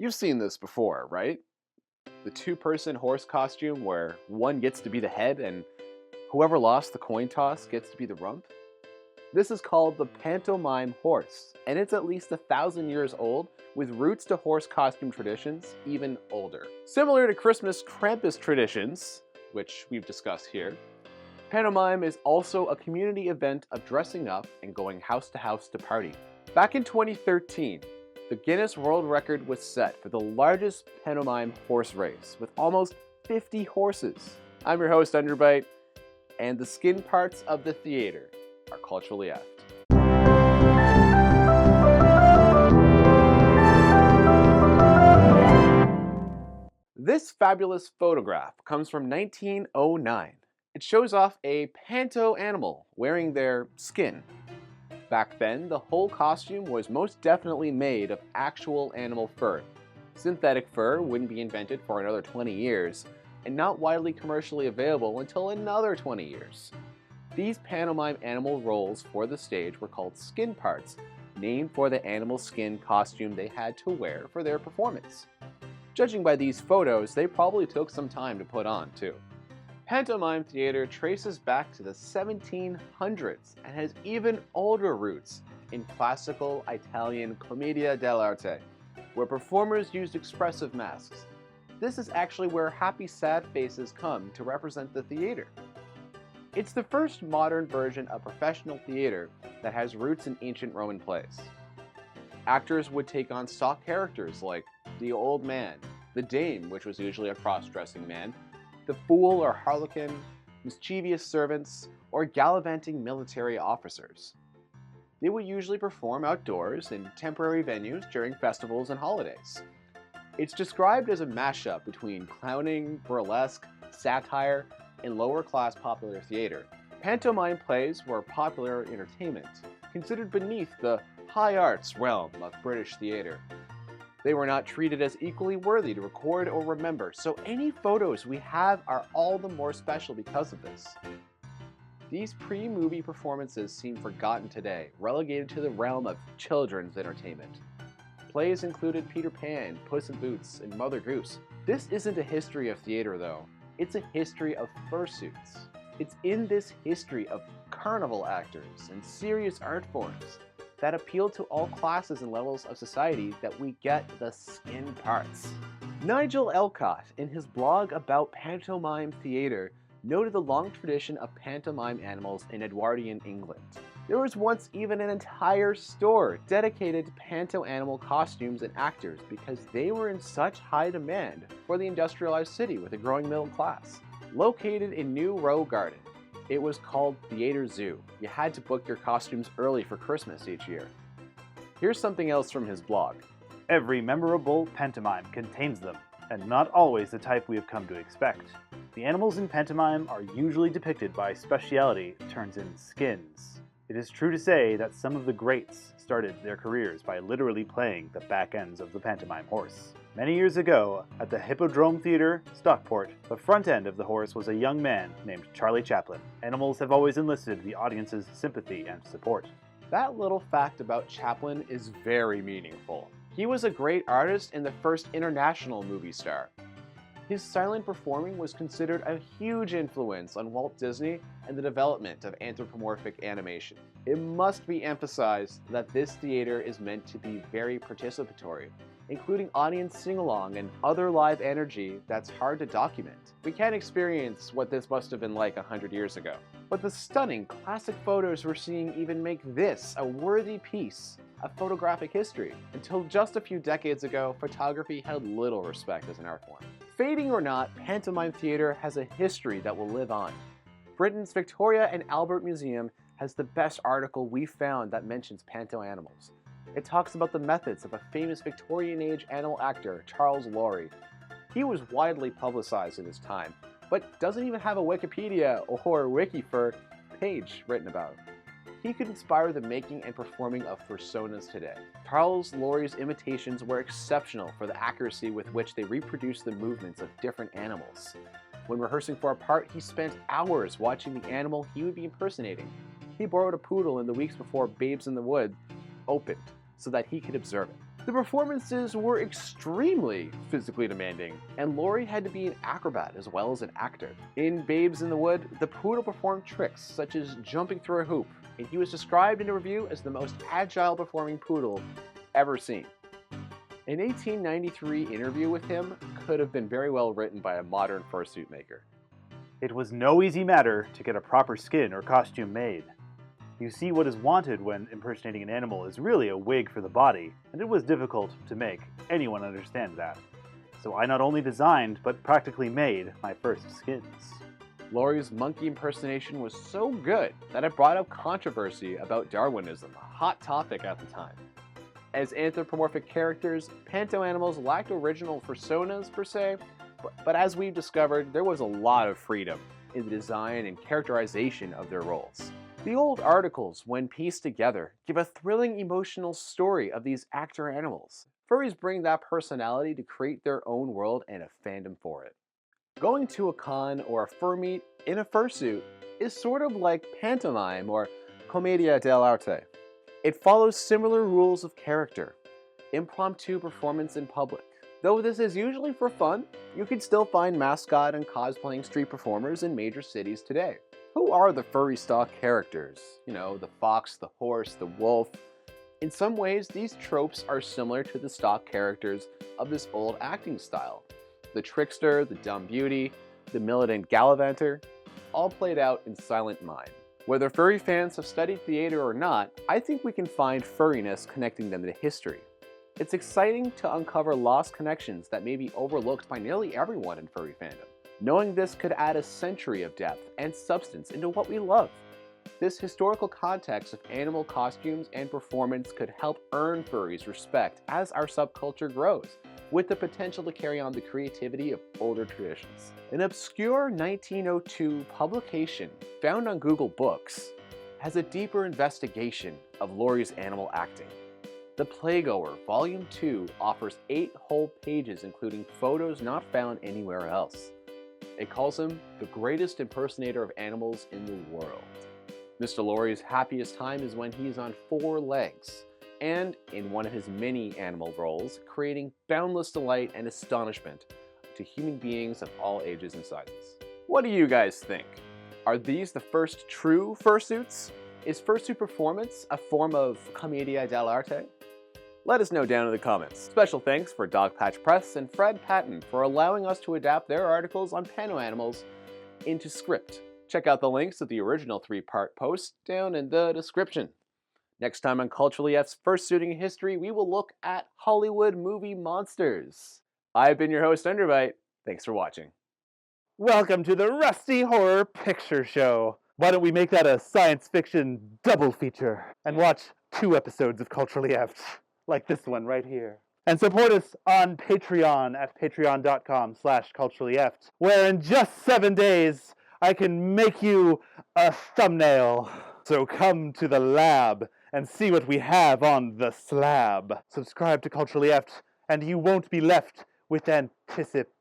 You've seen this before, right? The two-person horse costume where one gets to be the head and whoever lost the coin toss gets to be the rump? This is called the Pantomime Horse, and it's at least 1,000 years old, with roots to horse costume traditions even older. Similar to Christmas Krampus traditions, which we've discussed here, pantomime is also a community event of dressing up and going house to house to party. Back in 2013, the Guinness World Record was set for the largest pantomime horse race, with almost 50 horses. I'm your host, Underbite, and the skin parts of the theater are culturally apt. This fabulous photograph comes from 1909. It shows off a panto animal wearing their skin. Back then, the whole costume was most definitely made of actual animal fur. Synthetic fur wouldn't be invented for another 20 years, and not widely commercially available until another 20 years. These pantomime animal roles for the stage were called skin parts, named for the animal skin costume they had to wear for their performance. Judging by these photos, they probably took some time to put on, too. Pantomime theater traces back to the 1700s and has even older roots in classical Italian commedia dell'arte, where performers used expressive masks. This is actually where happy sad faces come to represent the theater. It's the first modern version of professional theater that has roots in ancient Roman plays. Actors would take on stock characters like the old man, the dame, which was usually a cross-dressing man, the fool or harlequin, mischievous servants, or gallivanting military officers. They would usually perform outdoors in temporary venues during festivals and holidays. It's described as a mashup between clowning, burlesque, satire, and lower-class popular theater. Pantomime plays were popular entertainment, considered beneath the high arts realm of British theater. They were not treated as equally worthy to record or remember, so any photos we have are all the more special because of this. These pre-movie performances seem forgotten today, relegated to the realm of children's entertainment. Plays included Peter Pan, Puss in Boots, and Mother Goose. This isn't a history of theater, though. It's a history of fursuits. It's in this history of carnival actors and serious art forms that appeal to all classes and levels of society that we get the skin parts. Nigel Elcott, in his blog about pantomime theater, noted the long tradition of pantomime animals in Edwardian England. There was once even an entire store dedicated to panto animal costumes and actors because they were in such high demand for the industrialized city with a growing middle class. Located in New Row Garden, it was called Theater Zoo. You had to book your costumes early for Christmas each year. Here's something else from his blog. Every memorable pantomime contains them, and not always the type we have come to expect. The animals in pantomime are usually depicted by speciality turns in skins. It is true to say that some of the greats started their careers by literally playing the back ends of the pantomime horse. Many years ago, at the Hippodrome Theater, Stockport, the front end of the horse was a young man named Charlie Chaplin. Animals have always enlisted the audience's sympathy and support. That little fact about Chaplin is very meaningful. He was a great artist and the first international movie star. His silent performing was considered a huge influence on Walt Disney and the development of anthropomorphic animation. It must be emphasized that this theater is meant to be very participatory, including audience sing-along and other live energy that's hard to document. We can't experience what this must have been like 100 years ago. But the stunning classic photos we're seeing even make this a worthy piece of photographic history. Until just a few decades ago, photography held little respect as an art form. Fading or not, pantomime theater has a history that will live on. Britain's Victoria and Albert Museum has the best article we've found that mentions panto animals. It talks about the methods of a famous Victorian-age animal actor, Charles Laurie. He was widely publicized in his time, but doesn't even have a Wikipedia or Wikifur page written about. He could inspire the making and performing of fursuits today. Charles Laurie's imitations were exceptional for the accuracy with which they reproduced the movements of different animals. When rehearsing for a part, he spent hours watching the animal he would be impersonating. He borrowed a poodle in the weeks before Babes in the Wood opened so that he could observe it. The performances were extremely physically demanding, and Laurie had to be an acrobat as well as an actor. In Babes in the Wood, the poodle performed tricks such as jumping through a hoop, and he was described in a review as the most agile performing poodle ever seen. An 1893 interview with him could have been very well written by a modern fursuit maker. It was no easy matter to get a proper skin or costume made. You see, what is wanted when impersonating an animal is really a wig for the body, and it was difficult to make. Anyone understands that. So I not only designed, but practically made my first skins. Laurie's monkey impersonation was so good that it brought up controversy about Darwinism, a hot topic at the time. As anthropomorphic characters, panto animals lacked original personas per se, but as we've discovered, there was a lot of freedom in the design and characterization of their roles. The old articles, when pieced together, give a thrilling emotional story of these actor animals. Furries bring that personality to create their own world and a fandom for it. Going to a con or a fur meet in a fursuit is sort of like pantomime or commedia dell'arte. It follows similar rules of character. Impromptu performance in public. Though this is usually for fun, you can still find mascot and cosplaying street performers in major cities today. Who are the furry stock characters? You know, the fox, the horse, the wolf. In some ways, these tropes are similar to the stock characters of this old acting style. The trickster, the dumb beauty, the militant gallivanter, all played out in silent mime. Whether furry fans have studied theater or not, I think we can find furriness connecting them to history. It's exciting to uncover lost connections that may be overlooked by nearly everyone in furry fandom. Knowing this could add a century of depth and substance into what we love. This historical context of animal costumes and performance could help earn furries respect as our subculture grows, with the potential to carry on the creativity of older traditions. An obscure 1902 publication found on Google Books has a deeper investigation of Laurie's animal acting. The Playgoer, Volume 2, offers 8 whole pages including photos not found anywhere else. It calls him the greatest impersonator of animals in the world. Mr. Laurie's happiest time is when he's on 4 legs, and in one of his many animal roles, creating boundless delight and astonishment to human beings of all ages and sizes. What do you guys think? Are these the first true fursuits? Is fursuit performance a form of commedia dell'arte? Let us know down in the comments. Special thanks for Dogpatch Press and Fred Patten for allowing us to adapt their articles on panto animals into script. Check out the links to the original 3-part post down in the description. Next time on Culturally F's Fursuiting History, we will look at Hollywood movie monsters. I've been your host, Underbite. Thanks for watching. Welcome to the Rusty Horror Picture Show. Why don't we make that a science fiction double feature and watch 2 episodes of Culturally Eft, like this one right here. And support us on Patreon at patreon.com/culturallyeft, where in just 7 days, I can make you a thumbnail. So come to the lab and see what we have on the slab. Subscribe to Culturally Eft, and you won't be left with anticipation.